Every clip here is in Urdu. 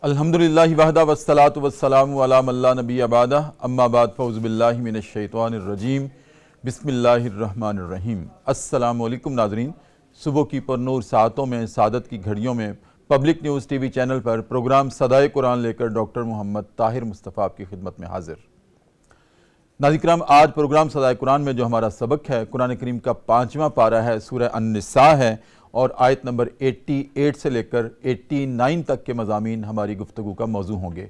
الحمدللہ وحدہ والصلاۃ والسلام علی من لا نبی بعدہ اما بعد فاعوذ باللہ من الشیطان الرجیم بسم اللہ الرحمن الرحیم۔ السلام علیکم ناظرین، صبح کی پرنور ساعتوں میں سعادت کی گھڑیوں میں public news TV channel پر پروگرام صدائے قرآن لے کر ڈاکٹر محمد طاہر مصطفیٰ آپ کی خدمت میں حاضر۔ ناظرین کرام، آج پروگرام صدائے قرآن میں جو ہمارا سبق ہے قرآن کریم کا 5واں پارہ ہے، سورہ النساء ہے، اور آیت نمبر 88 سے لے کر 89 تک کے مضامین ہماری گفتگو کا موضوع ہوں گے۔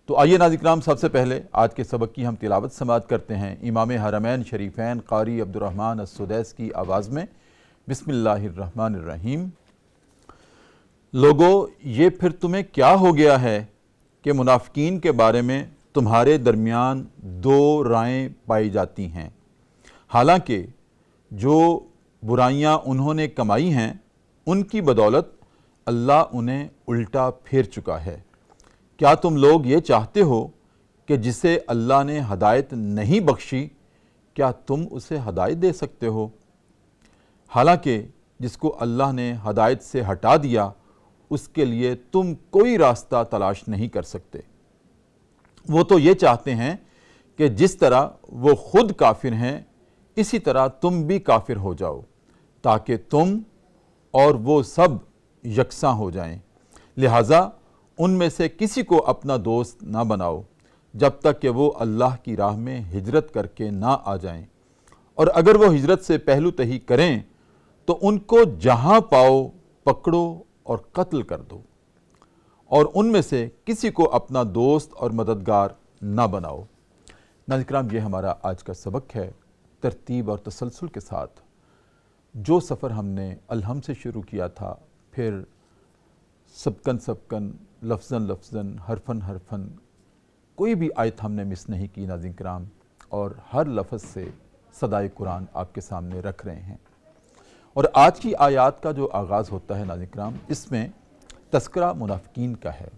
تو آئیے ناظرین کرام، سب سے پہلے آج کے سبق کی ہم تلاوت سماعت کرتے ہیں امام حرمین شریفین قاری عبدالرحمن السدیس کی آواز میں۔ بسم اللہ الرحمن الرحیم۔ لوگو، یہ پھر تمہیں کیا ہو گیا ہے کہ منافقین کے بارے میں تمہارے درمیان دو رائیں پائی جاتی ہیں، حالانکہ جو برائیاں انہوں نے کمائی ہیں ان کی بدولت اللہ انہیں الٹا پھیر چکا ہے۔ کیا تم لوگ یہ چاہتے ہو کہ جسے اللہ نے ہدایت نہیں بخشی، کیا تم اسے ہدایت دے سکتے ہو؟ حالانکہ جس کو اللہ نے ہدایت سے ہٹا دیا اس کے لیے تم کوئی راستہ تلاش نہیں کر سکتے۔ وہ تو یہ چاہتے ہیں کہ جس طرح وہ خود کافر ہیں اسی طرح تم بھی کافر ہو جاؤ، تاکہ تم اور وہ سب یکساں ہو جائیں۔ لہٰذا ان میں سے کسی کو اپنا دوست نہ بناؤ جب تک کہ وہ اللہ کی راہ میں ہجرت کر کے نہ آ جائیں، اور اگر وہ ہجرت سے پہلو تہی کریں تو ان کو جہاں پاؤ پکڑو اور قتل کر دو، اور ان میں سے کسی کو اپنا دوست اور مددگار نہ بناؤ۔ ناظرین کرام، یہ ہمارا آج کا سبق ہے۔ ترتیب اور تسلسل کے ساتھ جو سفر ہم نے الحم سے شروع کیا تھا، پھر سبکن لفظاً لفظاً حرفاً حرفاً کوئی بھی آیت ہم نے مس نہیں کی ناظرین کرام، اور ہر لفظ سے صدائے قرآن آپ کے سامنے رکھ رہے ہیں۔ اور آج کی آیات کا جو آغاز ہوتا ہے ناظرین کرام، اس میں تذکرہ منافقین کا ہے۔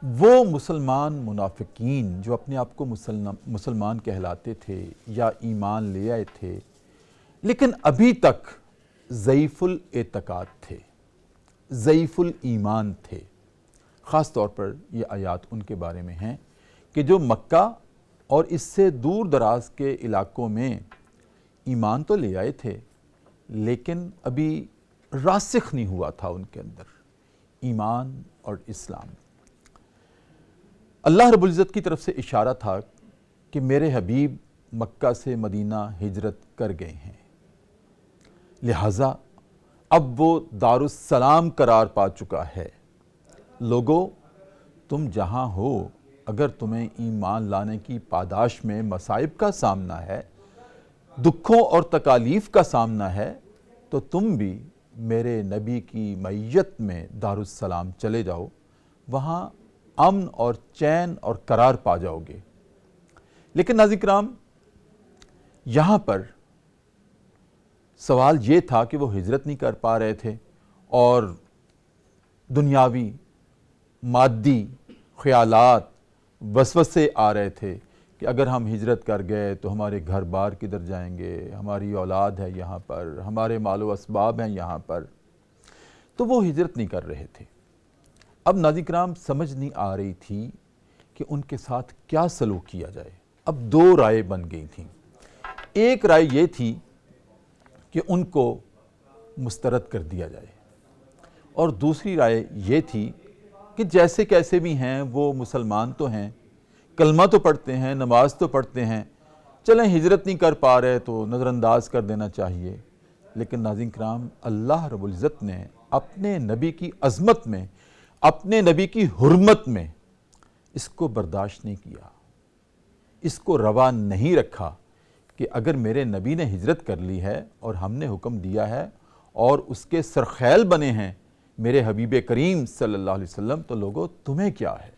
وہ مسلمان منافقین جو اپنے آپ کو مسلمان کہلاتے تھے یا ایمان لے آئے تھے، لیکن ابھی تک ضعیف الاعتقاد تھے، ضعیف الایمان تھے۔ خاص طور پر یہ آیات ان کے بارے میں ہیں کہ جو مکہ اور اس سے دور دراز کے علاقوں میں ایمان تو لے آئے تھے لیکن ابھی راسخ نہیں ہوا تھا ان کے اندر ایمان اور اسلام۔ اللہ رب العزت کی طرف سے اشارہ تھا کہ میرے حبیب مکہ سے مدینہ ہجرت کر گئے ہیں، لہٰذا اب وہ دار السلام قرار پا چکا ہے۔ لوگو، تم جہاں ہو، اگر تمہیں ایمان لانے کی پاداش میں مصائب کا سامنا ہے، دکھوں اور تکالیف کا سامنا ہے، تو تم بھی میرے نبی کی معیت میں دار السلام چلے جاؤ، وہاں امن اور چین اور قرار پا جاؤ گے۔ لیکن ناظرین کرام، یہاں پر سوال یہ تھا کہ وہ ہجرت نہیں کر پا رہے تھے اور دنیاوی مادی خیالات وسوسے آ رہے تھے کہ اگر ہم ہجرت کر گئے تو ہمارے گھر بار کدھر جائیں گے، ہماری اولاد ہے یہاں پر، ہمارے مال و اسباب ہیں یہاں پر، تو وہ ہجرت نہیں کر رہے تھے۔ اب ناظرین کرام، سمجھ نہیں آ رہی تھی کہ ان کے ساتھ کیا سلوک کیا جائے۔ اب دو رائے بن گئی تھیں۔ ایک رائے یہ تھی کہ ان کو مسترد کر دیا جائے، اور دوسری رائے یہ تھی کہ جیسے کیسے بھی ہیں وہ مسلمان تو ہیں، کلمہ تو پڑھتے ہیں، نماز تو پڑھتے ہیں، چلیں ہجرت نہیں کر پا رہے تو نظر انداز کر دینا چاہیے۔ لیکن ناظرین کرام، اللہ رب العزت نے اپنے نبی کی عظمت میں، اپنے نبی کی حرمت میں اس کو برداشت نہیں کیا، اس کو روا نہیں رکھا کہ اگر میرے نبی نے ہجرت کر لی ہے اور ہم نے حکم دیا ہے اور اس کے سرخیل بنے ہیں میرے حبیب کریم صلی اللہ علیہ وسلم، تو لوگو تمہیں کیا ہے؟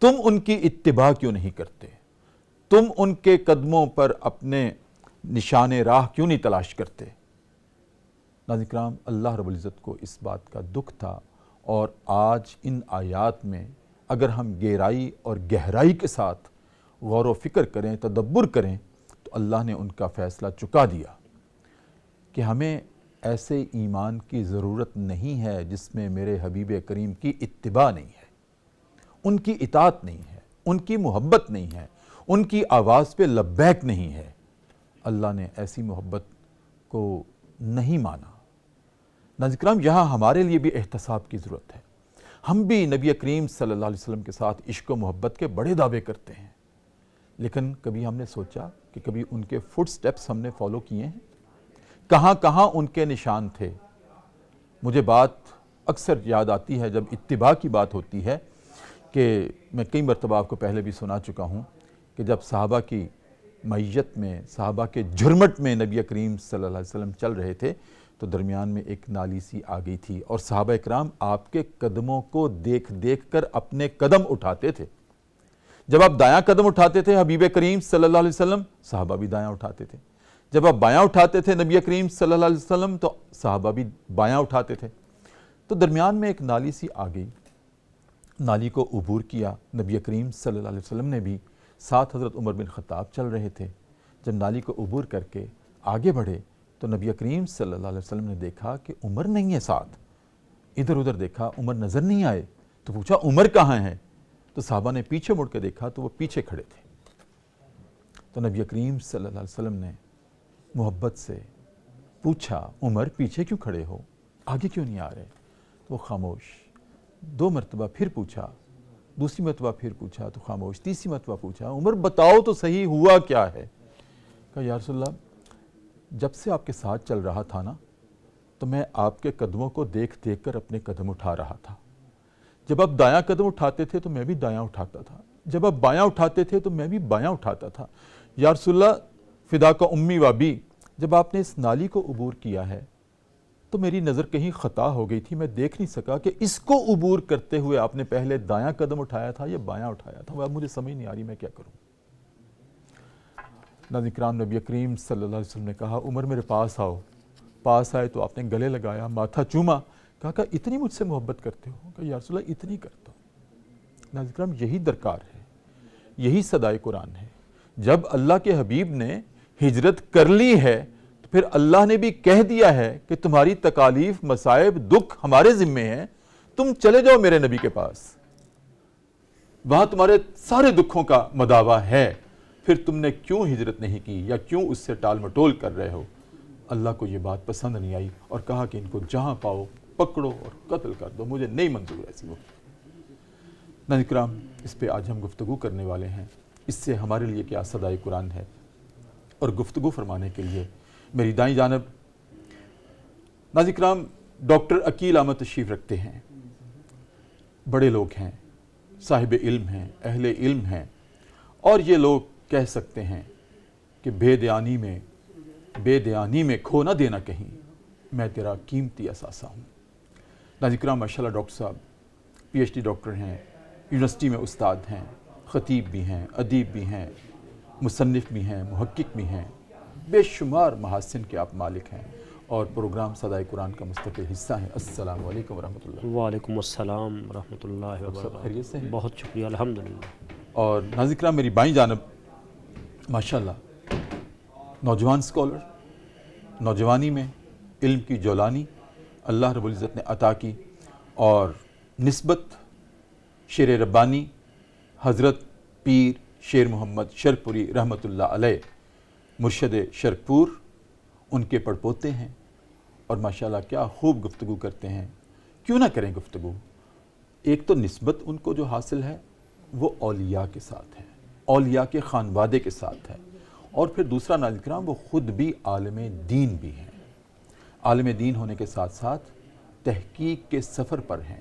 تم ان کی اتباع کیوں نہیں کرتے؟ تم ان کے قدموں پر اپنے نشان راہ کیوں نہیں تلاش کرتے؟ ناظرین کرام، اللہ رب العزت کو اس بات کا دکھ تھا، اور آج ان آیات میں اگر ہم گہرائی اور گہرائی کے ساتھ غور و فکر کریں، تدبر کریں، تو اللہ نے ان کا فیصلہ چکا دیا کہ ہمیں ایسے ایمان کی ضرورت نہیں ہے جس میں میرے حبیب کریم کی اتباع نہیں ہے، ان کی اطاعت نہیں ہے، ان کی محبت نہیں ہے، ان کی آواز پہ لبیک نہیں ہے۔ اللہ نے ایسی محبت کو نہیں مانا۔ ناظرین کرام، یہاں ہمارے لیے بھی احتساب کی ضرورت ہے۔ ہم بھی نبی کریم صلی اللہ علیہ وسلم کے ساتھ عشق و محبت کے بڑے دعوے کرتے ہیں، لیکن کبھی ہم نے سوچا کہ کبھی ان کے فٹ سٹیپس ہم نے فالو کیے ہیں؟ کہاں کہاں ان کے نشان تھے؟ مجھے بات اکثر یاد آتی ہے جب اتباع کی بات ہوتی ہے کہ میں کئی مرتبہ آپ کو پہلے بھی سنا چکا ہوں کہ جب صحابہ کی معیت میں، صحابہ کے جھرمٹ میں نبی کریم صلی اللہ علیہ وسلم چل رہے تھے تو درمیان میں ایک نالی سی آ گئی تھی، اور صحابہ اکرام آپ کے قدموں کو دیکھ دیکھ کر اپنے قدم اٹھاتے تھے۔ جب آپ دایاں قدم اٹھاتے تھے حبیب کریم صلی اللہ علیہ وسلم، صحابہ بھی دایاں اٹھاتے تھے۔ جب آپ بایاں اٹھاتے تھے نبی کریم صلی اللہ علیہ وسلم تو صحابہ بھی بایاں اٹھاتے تھے۔ تو درمیان میں ایک نالی سی آ گئی، نالی کو عبور کیا نبی کریم صلی اللہ علیہ وسلم نے بھی، ساتھ حضرت عمر بن خطاب چل رہے تھے۔ جب نالی کو عبور کر کے آگے بڑھے تو نبی کریم صلی اللہ علیہ وسلم نے دیکھا کہ عمر نہیں ہے ساتھ، ادھر ادھر دیکھا عمر نظر نہیں آئے، تو پوچھا عمر کہاں ہیں؟ تو صحابہ نے پیچھے مڑ کے دیکھا تو وہ پیچھے کھڑے تھے۔ تو نبی کریم صلی اللہ علیہ وسلم نے محبت سے پوچھا عمر پیچھے کیوں کھڑے ہو، آگے کیوں نہیں آ رہے؟ تو وہ خاموش۔ 2 مرتبہ پھر پوچھا، دوسری مرتبہ پھر پوچھا تو خاموش، تیسری مرتبہ پوچھا عمر بتاؤ تو صحیح ہوا کیا ہے؟ کہا یا رسول اللہ جب سے آپ کے ساتھ چل رہا تھا نا تو میں آپ کے قدموں کو دیکھ دیکھ کر اپنے قدم اٹھا رہا تھا۔ جب آپ دایاں قدم اٹھاتے تھے تو میں بھی دایاں اٹھاتا تھا، جب آپ بایاں اٹھاتے تھے تو میں بھی بایاں اٹھاتا تھا۔ یا رسول اللہ فدا کا امی و ابی، جب آپ نے اس نالی کو عبور کیا ہے تو میری نظر کہیں خطا ہو گئی تھی، میں دیکھ نہیں سکا کہ اس کو عبور کرتے ہوئے آپ نے پہلے دایاں قدم اٹھایا تھا یا بایاں اٹھایا تھا، اب مجھے سمجھ نہیں آ رہی میں کیا کروں۔ ناظرین کرام، نبی کریم صلی اللہ علیہ وسلم نے کہا عمر میرے پاس آؤ۔ پاس آئے تو آپ نے گلے لگایا، ماتھا چوما، کہا کہ اتنی مجھ سے محبت کرتے ہو؟ کہا یا رسول اللہ اتنی کرتا ہوں۔ ناظرین کرام، یہی درکار ہے، یہی صدائے قرآن ہے۔ جب اللہ کے حبیب نے ہجرت کر لی ہے تو پھر اللہ نے بھی کہہ دیا ہے کہ تمہاری تکالیف، مصائب، دکھ ہمارے ذمے ہیں، تم چلے جاؤ میرے نبی کے پاس، وہاں تمہارے سارے دکھوں کا مداوع ہے۔ پھر تم نے کیوں ہجرت نہیں کی یا کیوں اس سے ٹال مٹول کر رہے ہو؟ اللہ کو یہ بات پسند نہیں آئی اور کہا کہ ان کو جہاں پاؤ پکڑو اور قتل کر دو، مجھے نہیں منظور ایسی وہ۔ ناظرین کرام، اس پہ آج ہم گفتگو کرنے والے ہیں، اس سے ہمارے لیے کیا صدائے قرآن ہے۔ اور گفتگو فرمانے کے لیے میری دائیں جانب ناظرین کرام ڈاکٹر عقیل احمد تشریف رکھتے ہیں۔ بڑے لوگ ہیں، صاحب علم ہیں، اہل علم ہیں، اور یہ لوگ کہہ سکتے ہیں کہ بے دیانی میں کھو نہ دینا کہیں، میں تیرا قیمتی اثاثہ ہوں۔ ناظرین کرام ماشاءاللہ ڈاکٹر صاحب پی ایچ ڈی ڈاکٹر ہیں، یونیورسٹی میں استاد ہیں، خطیب بھی ہیں، ادیب بھی ہیں، مصنف بھی ہیں، محقق بھی ہیں، بے شمار محاسن کے آپ مالک ہیں اور پروگرام صدائے قرآن کا مستقل حصہ ہیں۔ السلام علیکم ورحمۃ اللہ۔ وعلیکم السلام ورحمۃ اللہ وبرکاتہ۔ خیریت سے ہیں؟ بہت شکریہ، الحمدللہ۔ اور ناظرین کرام میری بائیں جانب ماشاءاللہ نوجوان اسکالر، نوجوانی میں علم کی جولانی اللہ رب العزت نے عطا کی، اور نسبت شیر ربانی حضرت پیر شیر محمد شرپوری رحمۃ اللہ علیہ مرشد شرپور، ان کے پڑپوتے ہیں، اور ماشاءاللہ کیا خوب گفتگو کرتے ہیں۔ کیوں نہ کریں گفتگو؟ ایک تو نسبت ان کو جو حاصل ہے وہ اولیاء کے ساتھ ہے، اولیاء کے خانوادے کے ساتھ ہے، اور پھر دوسرا ناظرین کرام وہ خود بھی عالم دین بھی ہیں۔ عالم دین ہونے کے ساتھ ساتھ تحقیق کے سفر پر ہیں،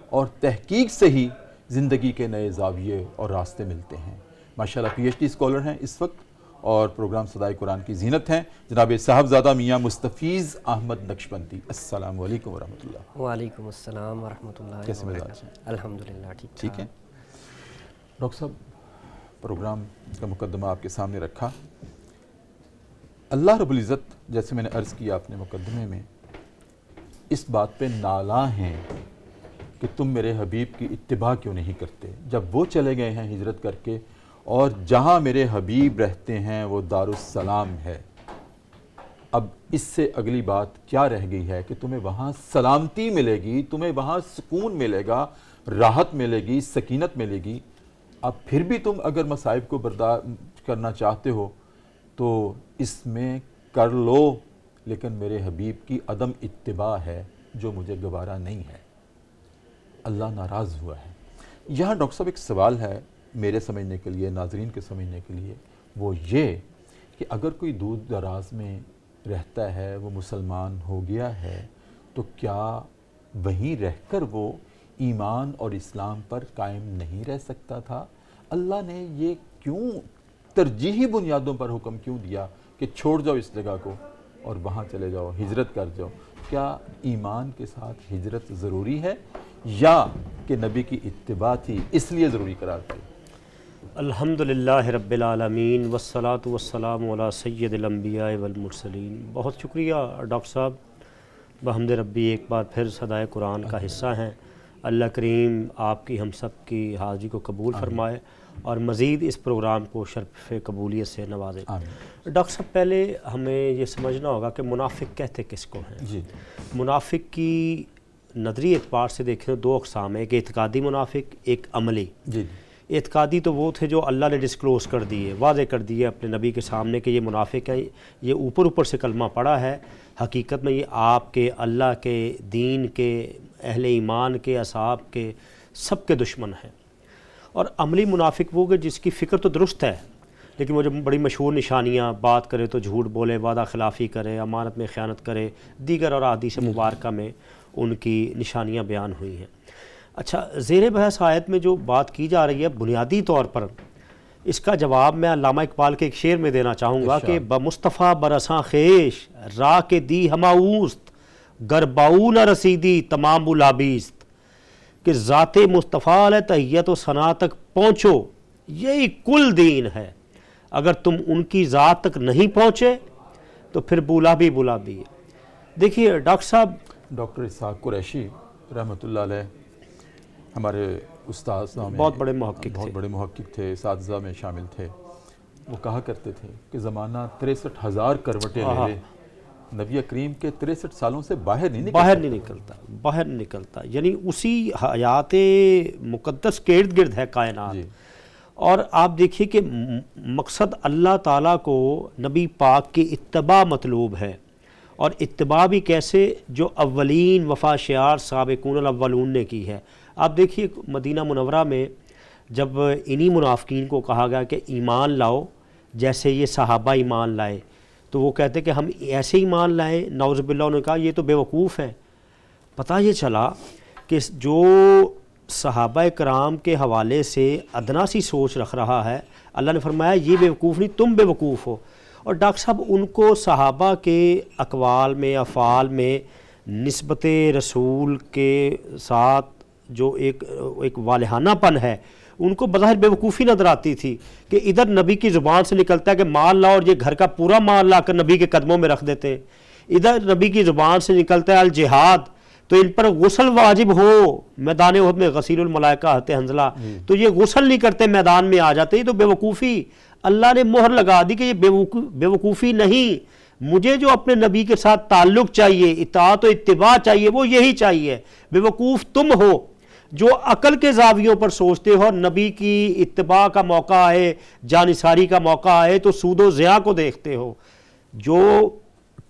اور تحقیق سے ہی زندگی کے نئے زاویے اور راستے ملتے ہیں۔ ماشاءاللہ پی ایچ ڈی اسکالر ہیں اس وقت، اور پروگرام صدائے قرآن کی زینت ہیں جناب صاحبزادہ میاں مستفیض احمد نقشبندی۔ السلام علیکم ورحمۃ اللہ۔ وعلیکم السلام ورحمۃ اللہ کیسے مزاج وبرکاتہ۔ ہیں؟ الحمدللہ ٹھیک ہے ڈاکٹر صاحب، پروگرام کا مقدمہ آپ کے سامنے رکھا۔ اللہ رب العزت جیسے میں نے عرض کیا اپنے مقدمے میں، اس بات پہ نالاں ہیں کہ تم میرے حبیب کی اتباع کیوں نہیں کرتے، جب وہ چلے گئے ہیں ہجرت کر کے، اور جہاں میرے حبیب رہتے ہیں وہ دارالسلام ہے۔ اب اس سے اگلی بات کیا رہ گئی ہے کہ تمہیں وہاں سلامتی ملے گی، تمہیں وہاں سکون ملے گا، راحت ملے گی، سکینت ملے گی. اب پھر بھی تم اگر مصائب کو برداشت کرنا چاہتے ہو تو اس میں کر لو، لیکن میرے حبیب کی عدم اتباع ہے جو مجھے گوارا نہیں ہے. اللہ ناراض ہوا ہے. یہاں ڈاکٹر صاحب ایک سوال ہے میرے سمجھنے کے لیے، ناظرین کے سمجھنے کے لیے، وہ یہ کہ اگر کوئی دور دراز میں رہتا ہے، وہ مسلمان ہو گیا ہے، تو کیا وہیں رہ کر وہ ایمان اور اسلام پر قائم نہیں رہ سکتا تھا؟ اللہ نے یہ کیوں ترجیحی بنیادوں پر حکم کیوں دیا کہ چھوڑ جاؤ اس جگہ کو اور وہاں چلے جاؤ، ہجرت کر جاؤ؟ کیا ایمان کے ساتھ ہجرت ضروری ہے یا کہ نبی کی اتباع تھی اس لیے ضروری قرار پائی؟ الحمدللہ رب العالمین والصلاة والسلام علی سید الانبیاء والمرسلین. بہت شکریہ ڈاکٹر صاحب، بحمد ربی ایک بار پھر صدائے قرآن کا حصہ ہیں. اللہ کریم آپ کی ہم سب کی حاضری کو قبول فرمائے اور مزید اس پروگرام کو شرف قبولیت سے نوازے. ڈاکٹر صاحب پہلے ہمیں یہ سمجھنا ہوگا کہ منافق کہتے کس کو ہیں. جی. منافق کی نظری اعتبار سے دیکھیں تو دو اقسام ہیں، ایک اعتقادی منافق، ایک عملی. جی. اعتقادی تو وہ تھے جو اللہ نے ڈسکلوز کر دیے، واضح کر دیے اپنے نبی کے سامنے کہ یہ منافق ہیں، یہ اوپر سے کلمہ پڑھا ہے، حقیقت میں یہ آپ کے، اللہ کے، دین کے، اہل ایمان کے، اصحاب کے، سب کے دشمن ہیں. اور عملی منافق وہ کہ جس کی فکر تو درست ہے لیکن وہ جو بڑی مشہور نشانیاں، بات کرے تو جھوٹ بولے، وعدہ خلافی کرے، امانت میں خیانت کرے، دیگر اور احادیث مبارکہ میں ان کی نشانیاں بیان ہوئی ہیں. اچھا، زیر بحث آیت میں جو بات کی جا رہی ہے بنیادی طور پر اس کا جواب میں علامہ اقبال کے ایک شعر میں دینا چاہوں گا کہ بمصطفیٰ برساں خیش راہ کے دی ہماؤست گرباؤ نہ رسیدی تمام بلابیست، کہ ذات مصطفیٰ علیہ تحیت و ثنا تک پہنچو یہی کل دین ہے، اگر تم ان کی ذات تک نہیں پہنچے تو پھر بولابی بولابی ہے. دیکھیے ڈاکٹر صاحب، ڈاکٹر اسحاق قریشی رحمۃ اللہ علیہ ہمارے استاذ میں بہت بڑے محقق بہت بڑے محقق تھے، اساتذہ میں شامل تھے. وہ کہا کرتے تھے کہ زمانہ 63,000 کروٹیں لے لے، نبی کریم کے 63 سالوں سے باہر نہیں نکلتا. یعنی اسی حیات مقدس کے ارد گرد ہے کائنات. جی. اور آپ دیکھیے کہ مقصد اللہ تعالیٰ کو نبی پاک کی اتباع مطلوب ہے، اور اتباع بھی کیسے؟ جو اولین وفا شعار سابقون الاولون نے کی ہے. آپ دیکھیے مدینہ منورہ میں جب انہی منافقین کو کہا گیا کہ ایمان لاؤ جیسے یہ صحابہ ایمان لائے، تو وہ کہتے کہ ہم ایسے ایمان لائیں، نعوذ باللہ. انہوں نے کہا یہ تو بیوقوف ہے. پتہ یہ چلا کہ جو صحابہ کرام کے حوالے سے ادنا سی سوچ رکھ رہا ہے، اللہ نے فرمایا یہ بیوقوف نہیں، تم بیوقوف ہو. اور ڈاکٹر صاحب ان کو صحابہ کے اقوال میں، افعال میں نسبت رسول کے ساتھ جو ایک والہانہ پن ہے، ان کو بظاہر بیوقوفی نظر آتی تھی کہ ادھر نبی کی زبان سے نکلتا ہے کہ مال لاؤ، اور یہ گھر کا پورا مال لا کر نبی کے قدموں میں رکھ دیتے ہیں. ادھر نبی کی زبان سے نکلتا ہے الجہاد، تو ان پر غسل واجب ہو، میدان احد میں غسیل الملائکہ ہتھے حنظلہ، تو یہ غسل نہیں کرتے، میدان میں آ جاتے. یہ تو بیوقوفی، اللہ نے مہر لگا دی کہ یہ بیوقوفی نہیں. مجھے جو اپنے نبی کے ساتھ تعلق چاہیے، اطاعت و اتباع چاہیے، وہ یہی چاہیے. بیوقوف تم ہو جو عقل کے زاویوں پر سوچتے ہو، اور نبی کی اتباع کا موقع آئے، جانثاری کا موقع آئے تو سود و ضیاع کو دیکھتے ہو. جو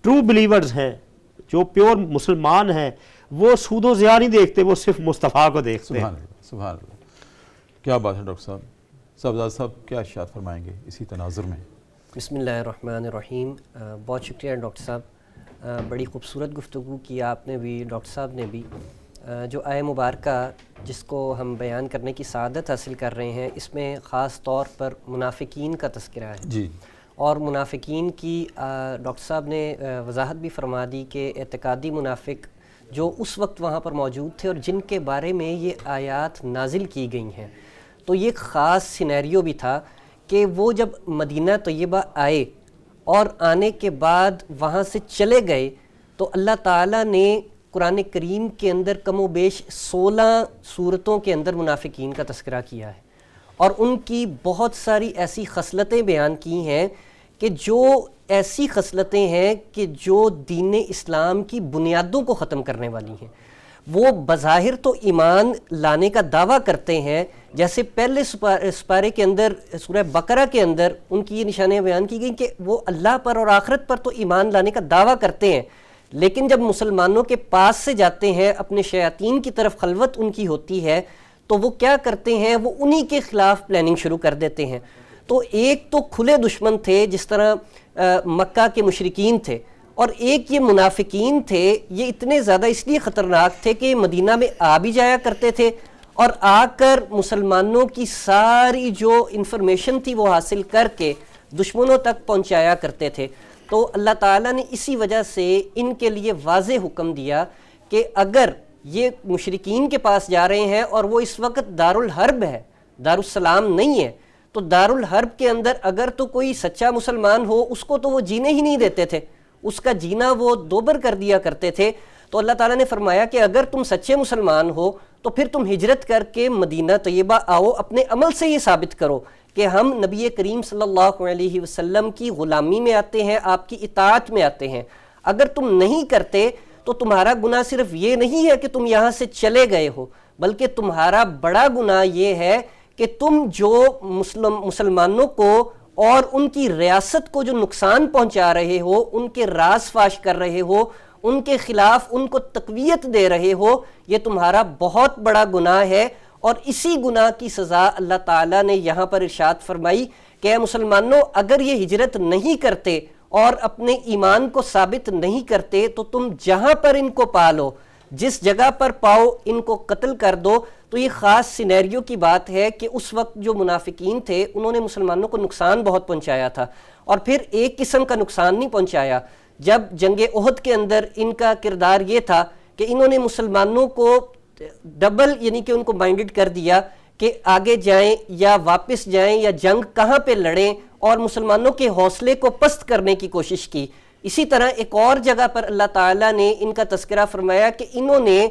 ٹرو بلیورز ہیں، جو پیور مسلمان ہیں، وہ سود و ضیاع نہیں دیکھتے، وہ صرف مصطفیٰ کو دیکھتے ہیں. سبحان اللہ، سبحان اللہ. کیا بات ہے ڈاکٹر صاحب. صاحبزادہ صاحب کیا ارشاد فرمائیں گے اسی تناظر میں؟ بسم اللہ الرحمن الرحیم. بہت شکریہ ڈاکٹر صاحب، بڑی خوبصورت گفتگو کی آپ نے بھی، ڈاکٹر صاحب نے بھی. جو آیہ مبارکہ جس کو ہم بیان کرنے کی سعادت حاصل کر رہے ہیں، اس میں خاص طور پر منافقین کا تذکرہ ہے. جی. اور منافقین کی ڈاکٹر صاحب نے وضاحت بھی فرما دی کہ اعتقادی منافق جو اس وقت وہاں پر موجود تھے اور جن کے بارے میں یہ آیات نازل کی گئی ہیں، تو یہ ایک خاص سینیریو بھی تھا کہ وہ جب مدینہ طیبہ آئے اور آنے کے بعد وہاں سے چلے گئے، تو اللہ تعالیٰ نے قرآن کریم کے اندر کم و بیش 16 صورتوں کے اندر منافقین کا تذکرہ کیا ہے، اور ان کی بہت ساری ایسی خصلتیں بیان کی ہیں کہ جو ایسی خصلتیں ہیں کہ جو دین اسلام کی بنیادوں کو ختم کرنے والی ہیں، وہ بظاہر تو ایمان لانے کا دعویٰ کرتے ہیں، جیسے پہلے سپارے کے اندر سورہ بقرہ کے اندر ان کی یہ نشانیاں بیان کی گئیں کہ وہ اللہ پر اور آخرت پر تو ایمان لانے کا دعویٰ کرتے ہیں، لیکن جب مسلمانوں کے پاس سے جاتے ہیں، اپنے شیاطین کی طرف خلوت ان کی ہوتی ہے، تو وہ کیا کرتے ہیں، وہ انہی کے خلاف پلاننگ شروع کر دیتے ہیں۔ تو ایک تو کھلے دشمن تھے جس طرح مکہ کے مشرکین تھے، اور ایک یہ منافقین تھے، یہ اتنے زیادہ اس لیے خطرناک تھے کہ مدینہ میں آ بھی جایا کرتے تھے اور آ کر مسلمانوں کی ساری جو انفارمیشن تھی وہ حاصل کر کے دشمنوں تک پہنچایا کرتے تھے۔ تو اللہ تعالیٰ نے اسی وجہ سے ان کے لیے واضح حکم دیا کہ اگر یہ مشرکین کے پاس جا رہے ہیں اور وہ اس وقت دارالحرب ہے، دارالسلام نہیں ہے، تو دارالحرب کے اندر اگر تو کوئی سچا مسلمان ہو اس کو تو وہ جینے ہی نہیں دیتے تھے، اس کا جینا وہ دوبر کر دیا کرتے تھے۔ تو اللہ تعالیٰ نے فرمایا کہ اگر تم سچے مسلمان ہو تو پھر تم ہجرت کر کے مدینہ طیبہ آؤ، اپنے عمل سے یہ ثابت کرو کہ ہم نبی کریم صلی اللہ علیہ وسلم کی غلامی میں آتے ہیں، آپ کی اطاعت میں آتے ہیں۔ اگر تم نہیں کرتے تو تمہارا گناہ صرف یہ نہیں ہے کہ تم یہاں سے چلے گئے ہو، بلکہ تمہارا بڑا گناہ یہ ہے کہ تم جو مسلمانوں کو اور ان کی ریاست کو جو نقصان پہنچا رہے ہو، ان کے راز فاش کر رہے ہو، ان کے خلاف ان کو تقویت دے رہے ہو، یہ تمہارا بہت بڑا گناہ ہے۔ اور اسی گناہ کی سزا اللہ تعالیٰ نے یہاں پر ارشاد فرمائی کہ اے مسلمانوں، اگر یہ ہجرت نہیں کرتے اور اپنے ایمان کو ثابت نہیں کرتے تو تم جہاں پر ان کو پالو، جس جگہ پر پاؤ ان کو قتل کر دو۔ تو یہ خاص سینیریو کی بات ہے کہ اس وقت جو منافقین تھے انہوں نے مسلمانوں کو نقصان بہت پہنچایا تھا، اور پھر ایک قسم کا نقصان نہیں پہنچایا۔ جب جنگ احد کے اندر ان کا کردار یہ تھا کہ انہوں نے مسلمانوں کو ڈبل یعنی کہ ان کو مائنڈڈ کر دیا کہ آگے جائیں یا واپس جائیں یا جنگ کہاں پہ لڑیں، اور مسلمانوں کے حوصلے کو پست کرنے کی کوشش کی۔ اسی طرح ایک اور جگہ پر اللہ تعالیٰ نے ان کا تذکرہ فرمایا کہ انہوں نے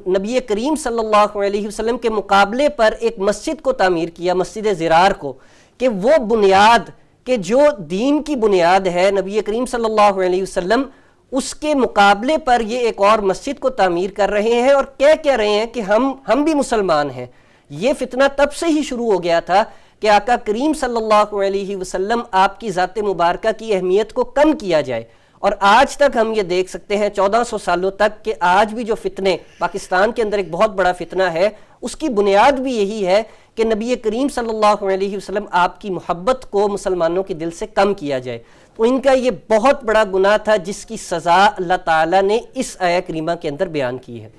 نبی کریم صلی اللہ علیہ وسلم کے مقابلے پر ایک مسجد کو تعمیر کیا، مسجد زرار کو، کہ وہ بنیاد کہ جو دین کی بنیاد ہے نبی کریم صلی اللہ علیہ وسلم، اس کے مقابلے پر یہ ایک اور مسجد کو تعمیر کر رہے ہیں اور کہہ رہے ہیں کہ ہم بھی مسلمان ہیں۔ یہ فتنہ تب سے ہی شروع ہو گیا تھا کہ آقا کریم صلی اللہ علیہ وسلم آپ کی ذات مبارکہ کی اہمیت کو کم کیا جائے، اور آج تک ہم یہ دیکھ سکتے ہیں 1400 سالوں تک کہ آج بھی جو فتنے پاکستان کے اندر ایک بہت بڑا فتنہ ہے، اس کی بنیاد بھی یہی ہے کہ نبی کریم صلی اللہ علیہ وسلم آپ کی محبت کو مسلمانوں کے دل سے کم کیا جائے۔ تو ان کا یہ بہت بڑا گناہ تھا جس کی سزا اللہ تعالیٰ نے اس آیہ کریمہ کے اندر بیان کی ہے۔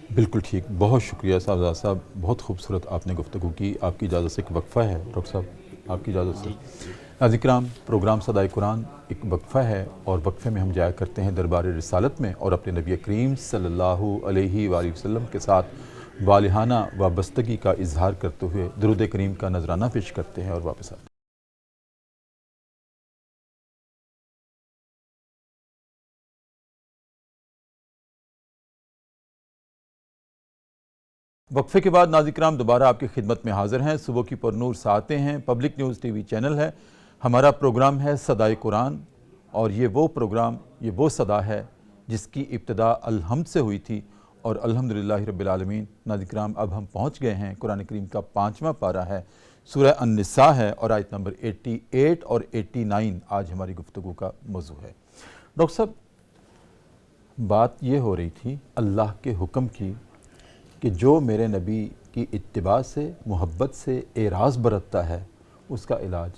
بالکل ٹھیک، بہت شکریہ صاحبزادہ صاحب، بہت خوبصورت آپ نے گفتگو کی۔ آپ کی اجازت سے ایک وقفہ ہے ڈاکٹر صاحب، آپ کی اجازت سے۔ ناظرین کرام، پروگرام صدائے قرآن ایک وقفہ ہے، اور وقفے میں ہم جایا کرتے ہیں دربار رسالت میں اور اپنے نبی کریم صلی اللہ علیہ وآلہ وسلم کے ساتھ والہانہ وابستگی کا اظہار کرتے ہوئے درود کریم کا نذرانہ پیش کرتے ہیں اور واپس آتے ہیں۔ وقفے کے بعد ناظرین کرام دوبارہ آپ کی خدمت میں حاضر ہیں۔ صبح کی پرنور ساعتیں ہیں، public news TV channel ہے، ہمارا پروگرام ہے صدائے قرآن، اور یہ وہ پروگرام، یہ وہ صدا ہے جس کی ابتدا الحمد سے ہوئی تھی، اور الحمدللہ رب العالمین۔ ناظرین کرام، اب ہم پہنچ گئے ہیں، قرآن کریم کا 5واں پارہ ہے، سورہ النساء ہے، اور آیت نمبر 88 اور 89 آج ہماری گفتگو کا موضوع ہے۔ ڈاکٹر صاحب، بات یہ ہو رہی تھی اللہ کے حکم کی کہ جو میرے نبی کی اتباع سے، محبت سے اعراض برتتا ہے، اس کا علاج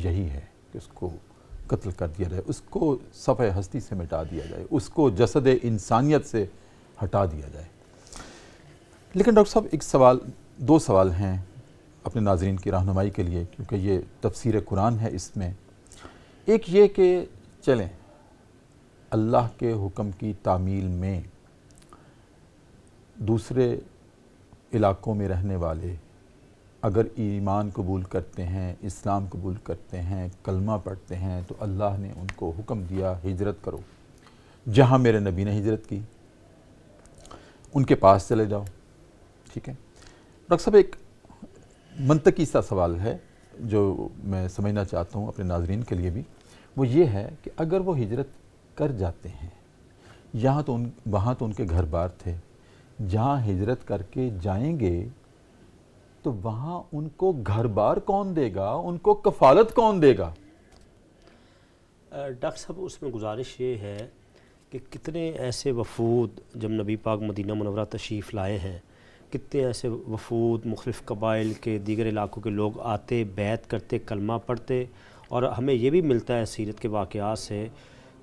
یہی ہے کہ اس کو قتل کر دیا جائے، اس کو صفحہ ہستی سے مٹا دیا جائے، اس کو جسد انسانیت سے ہٹا دیا جائے۔ لیکن ڈاکٹر صاحب، ایک سوال، دو سوال ہیں اپنے ناظرین کی رہنمائی کے لیے، کیونکہ یہ تفسیر قرآن ہے اس میں۔ ایک یہ کہ چلیں اللہ کے حکم کی تعمیل میں دوسرے علاقوں میں رہنے والے اگر ایمان قبول کرتے ہیں، اسلام قبول کرتے ہیں، کلمہ پڑھتے ہیں، تو اللہ نے ان کو حکم دیا ہجرت کرو، جہاں میرے نبی نے ہجرت کی ان کے پاس چلے جاؤ، ٹھیک ہے۔ ڈاکٹر صاحب، ایک منطقی سا سوال ہے، جو میں سمجھنا چاہتا ہوں اپنے ناظرین کے لیے بھی، وہ یہ ہے کہ اگر وہ ہجرت کر جاتے ہیں وہاں تو ان کے گھر بار تھے، جہاں ہجرت کر کے جائیں گے تو وہاں ان کو گھر بار کون دے گا، ان کو کفالت کون دے گا؟ ڈاکٹر صاحب اس میں گزارش یہ ہے کہ کتنے ایسے وفود جب نبی پاک مدینہ منورہ تشریف لائے ہیں، کتنے ایسے وفود مختلف قبائل کے دیگر علاقوں کے لوگ آتے، بیعت کرتے، کلمہ پڑھتے، اور ہمیں یہ بھی ملتا ہے سیرت کے واقعات سے،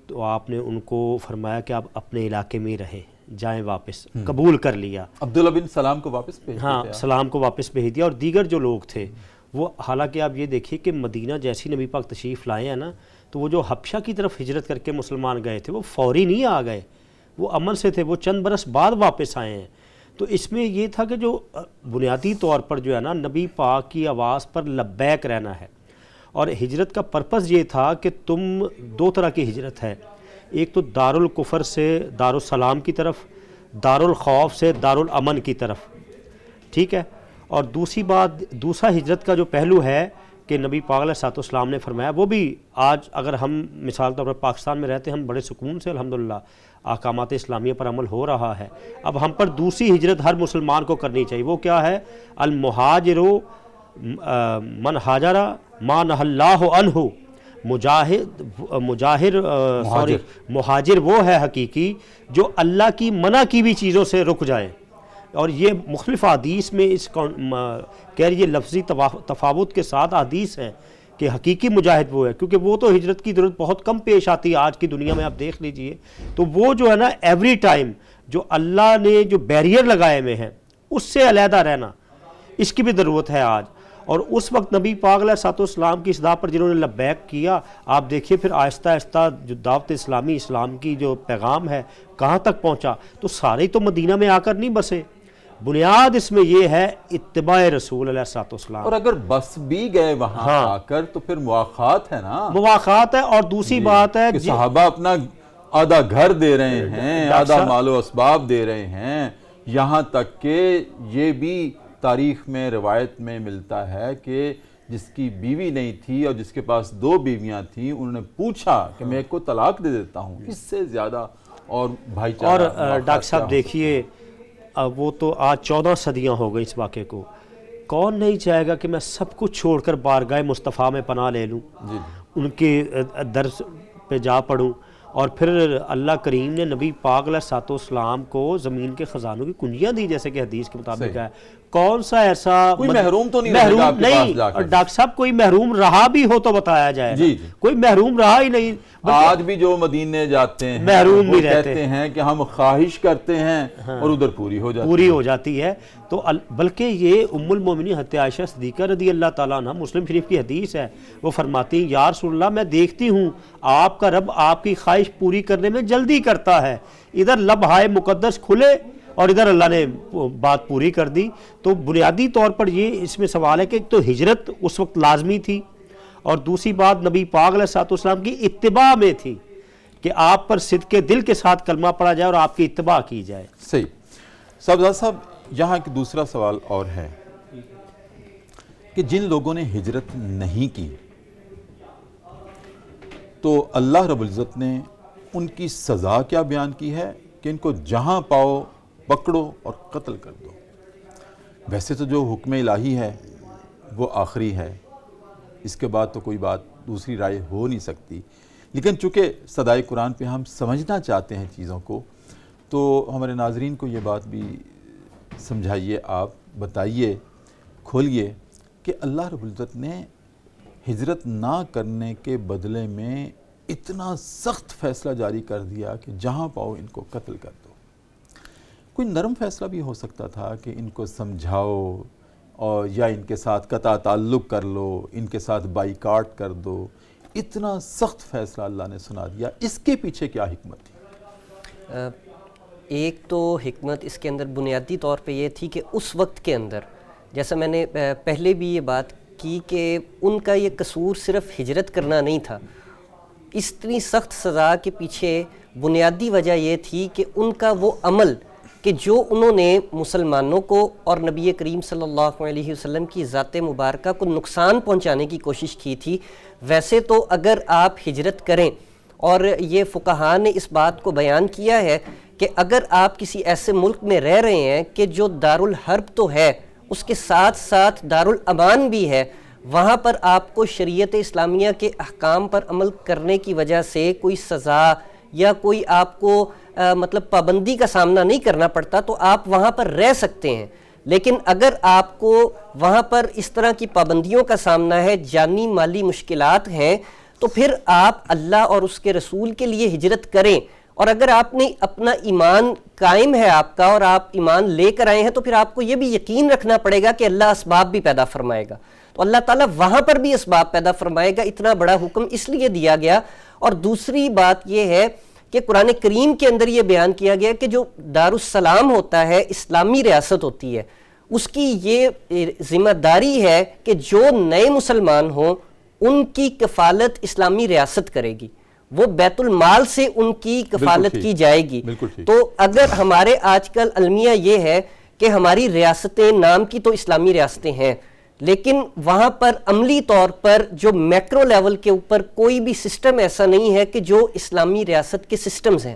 تو آپ نے ان کو فرمایا کہ آپ اپنے علاقے میں رہیں، جائیں واپس، قبول کر لیا، عبداللہ بن سلام کو واپس بھیج دیتے ہاں ہیں۔ سلام کو واپس بھیج دیا، اور دیگر جو لوگ تھے وہ، حالانکہ آپ یہ دیکھیے کہ مدینہ جیسی نبی پاک تشریف لائے ہیں نا، تو وہ جو حبشہ کی طرف ہجرت کر کے مسلمان گئے تھے وہ فوری نہیں آ گئے، وہ امن سے تھے، وہ چند برس بعد واپس آئے ہیں۔ تو اس میں یہ تھا کہ جو بنیادی طور پر جو ہے نا نبی پاک کی آواز پر لبیک رہنا ہے، اور ہجرت کا پرپس یہ تھا کہ تم دو طرح کی ہجرت ہے، ایک تو دارالکفر سے دارالسلام کی طرف، دارالخوف سے دارالامن کی طرف، ٹھیک ہے، اور دوسرا ہجرت کا جو پہلو ہے کہ نبی پاک علیہ السلام نے فرمایا، وہ بھی آج اگر ہم مثال طور پر پاکستان میں رہتے ہیں، ہم بڑے سکون سے الحمدللہ احکامات اسلامیہ پر عمل ہو رہا ہے، اب ہم پر دوسری ہجرت ہر مسلمان کو کرنی چاہیے، وہ کیا ہے؟ المہاجر من ہاجر ما نہی اللہ عنہ، مہاجر وہ ہے حقیقی جو اللہ کی منع کی بھی چیزوں سے رک جائے، اور یہ مختلف حدیث میں اس کہہ رہی لفظی تفاوت کے ساتھ حدیث ہیں کہ حقیقی مجاہد وہ ہے، کیونکہ وہ تو ہجرت کی ضرورت بہت کم پیش آتی ہے آج کی دنیا میں، آپ دیکھ لیجئے، تو وہ جو ہے نا ایوری ٹائم جو اللہ نے جو بیریئر لگائے ہوئے ہیں اس سے علیحدہ رہنا، اس کی بھی ضرورت ہے آج۔ اور اس وقت نبی پاک علیہ السلام کی اصداء پر جنہوں نے لبیک کیا، آپ دیکھیے پھر آہستہ آہستہ جو دعوت اسلام کی جو پیغام ہے کہاں تک پہنچا، تو سارے تو مدینہ میں آ کر نہیں بسے، بنیاد اس میں یہ ہے اتباع رسول علیہ السلام، اور اگر بس بھی گئے وہاں آ کر تو پھر مواخات ہے نا، مواخات ہے، اور دوسری بات ہے کہ صحابہ اپنا آدھا گھر دے رہے ہیں، آدھا مال و اسباب دے رہے ہیں، یہاں تک کہ یہ بھی تاریخ میں روایت میں ملتا ہے کہ جس کی بیوی نہیں تھی اور جس کے پاس 2 بیویاں تھیں، انہوں نے پوچھا کہ میں ایک کو طلاق دے دیتا ہوں، اس سے زیادہ اور بھائی چارہ۔ اور ڈاکٹر صاحب دیکھیے وہ تو آج 14 صدیاں ہو گئی اس واقعے کو، کون نہیں چاہے گا کہ میں سب کچھ چھوڑ کر بارگاہ مصطفیٰ میں پناہ لے لوں، ان کے درس پہ جا پڑھوں، اور پھر اللہ کریم نے نبی پاک علیہ السلام کو زمین کے خزانوں کی کنجیاں دی، جیسے کہ حدیث کے مطابق ہے۔ کون سا ایسا کوئی محروم تو نہیں رہے گا آپ کے پاس جا کر؟ اور ڈاکٹر صاحب کوئی محروم رہا بھی ہو تو بتایا جائے، کوئی محروم رہا ہی نہیں۔ آج بھی جو مدینے جاتے ہیں محروم وہ نہیں رہتے کہتے ہیں کہ ہم خواہش کرتے ہیں اور ادھر پوری ہو جاتی ہے، تو بلکہ یہ ام المومنین حضرت عائشہ صدیقہ رضی اللہ تعالیٰ عنہ، مسلم شریف کی حدیث ہے، وہ فرماتی ہیں یا رسول اللہ میں دیکھتی ہوں آپ کا رب آپ کی خواہش پوری کرنے میں جلدی کرتا ہے، ادھر لمحہ مقدس کھلے اور ادھر اللہ نے بات پوری کر دی۔ تو بنیادی طور پر یہ اس میں سوال ہے کہ ایک تو ہجرت اس وقت لازمی تھی، اور دوسری بات نبی پاک علیہ السلام کی اتباع میں تھی کہ آپ پر صدق دل کے ساتھ کلمہ پڑھا جائے اور آپ کی اتباع کی جائے۔ صحیح۔ صاحبزادہ صاحب یہاں ایک دوسرا سوال اور ہے کہ جن لوگوں نے ہجرت نہیں کی تو اللہ رب العزت نے ان کی سزا کیا بیان کی ہے کہ ان کو جہاں پاؤ پکڑو اور قتل کر دو۔ ویسے تو جو حکم الہی ہے وہ آخری ہے، اس کے بعد تو کوئی بات دوسری رائے ہو نہیں سکتی، لیکن چونکہ صدائے قرآن پہ ہم سمجھنا چاہتے ہیں چیزوں کو، تو ہمارے ناظرین کو یہ بات بھی سمجھائیے، آپ بتائیے، کھولیے کہ اللہ رب العزت نے ہجرت نہ کرنے کے بدلے میں اتنا سخت فیصلہ جاری کر دیا کہ جہاں پاؤ ان کو قتل کر دو۔ کوئی نرم فیصلہ بھی ہو سکتا تھا کہ ان کو سمجھاؤ اور یا ان کے ساتھ قطع تعلق کر لو، ان کے ساتھ بائیکاٹ کر دو، اتنا سخت فیصلہ اللہ نے سنا دیا، اس کے پیچھے کیا حکمت تھی؟ ایک تو حکمت اس کے اندر بنیادی طور پہ یہ تھی کہ اس وقت کے اندر، جیسا میں نے پہلے بھی یہ بات کی کہ ان کا یہ قصور صرف ہجرت کرنا نہیں تھا، اتنی سخت سزا کے پیچھے بنیادی وجہ یہ تھی کہ ان کا وہ عمل کہ جو انہوں نے مسلمانوں کو اور نبی کریم صلی اللہ علیہ وسلم کی ذات مبارکہ کو نقصان پہنچانے کی کوشش کی تھی، ویسے تو اگر آپ ہجرت کریں، اور یہ فقہاء نے اس بات کو بیان کیا ہے کہ اگر آپ کسی ایسے ملک میں رہ رہے ہیں کہ جو دارالحرب تو ہے، اس کے ساتھ ساتھ دارالامان بھی ہے، وہاں پر آپ کو شریعت اسلامیہ کے احکام پر عمل کرنے کی وجہ سے کوئی سزا یا کوئی آپ کو مطلب پابندی کا سامنا نہیں کرنا پڑتا، تو آپ وہاں پر رہ سکتے ہیں۔ لیکن اگر آپ کو وہاں پر اس طرح کی پابندیوں کا سامنا ہے، جانی مالی مشکلات ہیں، تو پھر آپ اللہ اور اس کے رسول کے لیے ہجرت کریں۔ اور اگر آپ نے اپنا ایمان قائم ہے آپ کا اور آپ ایمان لے کر آئے ہیں، تو پھر آپ کو یہ بھی یقین رکھنا پڑے گا کہ اللہ اسباب بھی پیدا فرمائے گا، تو اللہ تعالیٰ وہاں پر بھی اسباب پیدا فرمائے گا۔ اتنا بڑا حکم اس لیے دیا گیا۔ اور دوسری بات یہ ہے کہ قرآن کریم کے اندر یہ بیان کیا گیا کہ جو دارالسلام ہوتا ہے، اسلامی ریاست ہوتی ہے، اس کی یہ ذمہ داری ہے کہ جو نئے مسلمان ہوں ان کی کفالت اسلامی ریاست کرے گی، وہ بیت المال سے ان کی کفالت کی جائے گی۔ تو اگر ہمارے آج کل المیہ یہ ہے کہ ہماری ریاستیں نام کی تو اسلامی ریاستیں ہیں، لیکن وہاں پر عملی طور پر جو میکرو لیول کے اوپر کوئی بھی سسٹم ایسا نہیں ہے کہ جو اسلامی ریاست کے سسٹمز ہیں،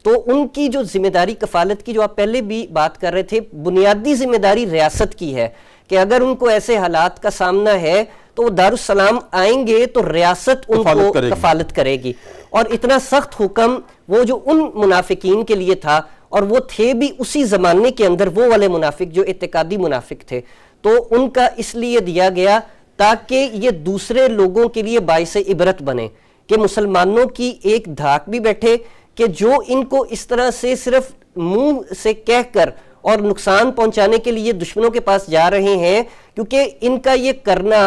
تو ان کی جو ذمہ داری کفالت کی جو آپ پہلے بھی بات کر رہے تھے، بنیادی ذمہ داری ریاست کی ہے کہ اگر ان کو ایسے حالات کا سامنا ہے تو وہ دارالسلام آئیں گے تو ریاست ان کو کفالت کرے گی۔ اور اتنا سخت حکم وہ جو ان منافقین کے لیے تھا، اور وہ تھے بھی اسی زمانے کے اندر وہ والے منافق جو اعتقادی منافق تھے، تو ان کا اس لیے دیا گیا تاکہ یہ دوسرے لوگوں کے لیے باعث عبرت بنے، کہ مسلمانوں کی ایک دھاک بھی بیٹھے کہ جو ان کو اس طرح سے صرف منہ سے کہہ کر اور نقصان پہنچانے کے لیے دشمنوں کے پاس جا رہے ہیں، کیونکہ ان کا یہ کرنا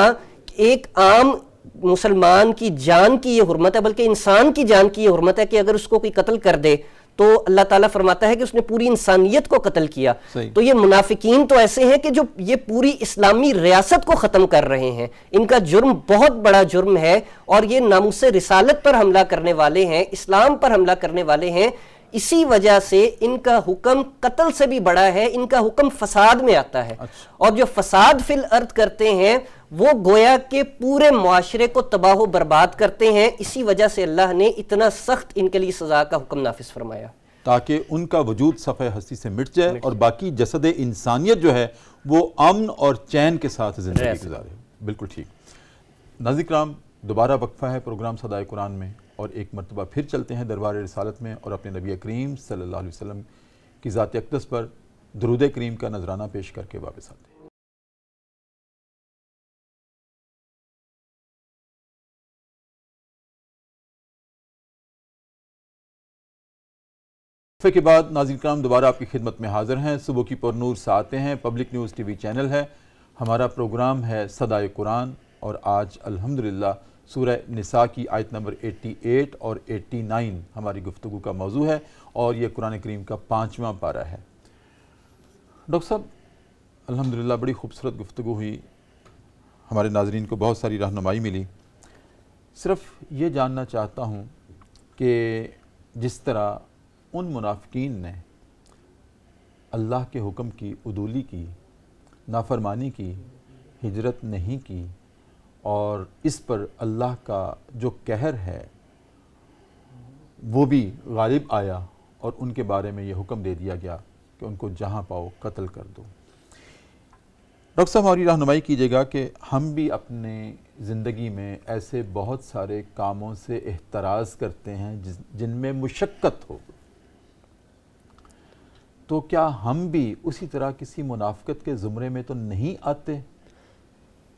ایک عام مسلمان کی جان کی یہ حرمت ہے، بلکہ انسان کی جان کی یہ حرمت ہے کہ اگر اس کو کوئی قتل کر دے تو اللہ تعالیٰ فرماتا ہے کہ اس نے پوری انسانیت کو قتل کیا۔ تو یہ منافقین تو ایسے ہیں کہ جو یہ پوری اسلامی ریاست کو ختم کر رہے ہیں، ان کا جرم بہت بڑا جرم ہے، اور یہ ناموس رسالت پر حملہ کرنے والے ہیں، اسلام پر حملہ کرنے والے ہیں۔ اسی وجہ سے ان کا حکم قتل سے بھی بڑا ہے، ان کا حکم فساد میں آتا ہے، اور جو فساد فی الارض کرتے ہیں وہ گویا کہ پورے معاشرے کو تباہ و برباد کرتے ہیں۔ اسی وجہ سے اللہ نے اتنا سخت ان کے لیے سزا کا حکم نافذ فرمایا، تاکہ ان کا وجود صفحہ ہستی سے مٹ جائے اور باقی جسد انسانیت جو ہے وہ امن اور چین کے ساتھ زندگی گزارے۔ بالکل ٹھیک۔ ناظرین کرام، دوبارہ وقفہ ہے پروگرام صدائے قرآن میں، اور ایک مرتبہ پھر چلتے ہیں دربار رسالت میں اور اپنے نبی کریم صلی اللہ علیہ وسلم کی ذات اقدس پر درود کریم کا نذرانہ پیش کر کے واپس آتے ہیں۔ وقفے کے بعد ناظرین کرام دوبارہ آپ کی خدمت میں حاضر ہیں۔ صبح کی پر نور ساعتیں ہیں، public news TV channel ہے، ہمارا پروگرام ہے صدائے قرآن، اور آج الحمدللہ سورہ نساء کی آیت نمبر 88 اور 89 ہماری گفتگو کا موضوع ہے، اور یہ قرآن کریم کا 5واں پارہ ہے۔ ڈاکٹر صاحب، الحمدللہ بڑی خوبصورت گفتگو ہوئی، ہمارے ناظرین کو بہت ساری رہنمائی ملی۔ صرف یہ جاننا چاہتا ہوں کہ جس طرح ان منافقین نے اللہ کے حکم کی عدولی کی، نافرمانی کی، ہجرت نہیں کی، اور اس پر اللہ کا جو قہر ہے وہ بھی غالب آیا، اور ان کے بارے میں یہ حکم دے دیا گیا کہ ان کو جہاں پاؤ قتل کر دو۔ ڈاکٹر صاحب، ہماری رہنمائی کیجیے گا کہ ہم بھی اپنے زندگی میں ایسے بہت سارے کاموں سے احتراز کرتے ہیں جن میں مشقت ہو، تو کیا ہم بھی اسی طرح کسی منافقت کے زمرے میں تو نہیں آتے؟